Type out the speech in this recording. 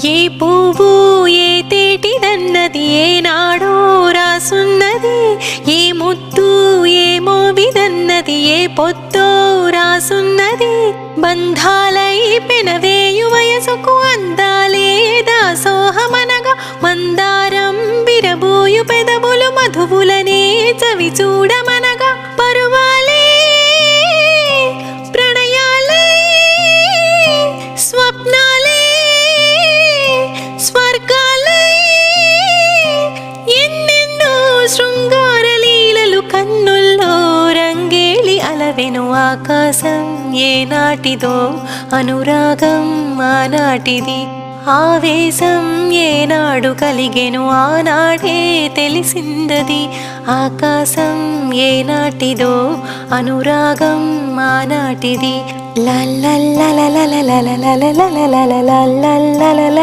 ఏ పువ్వు ఏ తేటిదన్నది ఏనాడో రాసున్నది, ఏ ముత్తు ఏ మోవిదన్నది ఏ పొత్తో రాసున్నది. బంధాలై పెనవేయు వయసుకు అందాలే దాసోహమనగా, మందారం విరబోయు పెదవులు మధువులనే చవి చూడమనగా. పరువాలే ప్రణయాలే స్వప్నాలే స్వర్గాలై ఎన్నెన్నో శృంగార లీలలు కన్నుల్లో రంగేళి అలవెను. ఆకాశం ఏనాటిదో అనురాగం ఆనాటిది, ఆవేశం ఏనాడు కలిగెను ఆనాడే తెలిసిందది. ఆకాశం ఏనాటిదో అనురాగం ఆనాటిది. ల ల ల ల ల ల ల ల ల ల ల ల ల ల ల ల ల.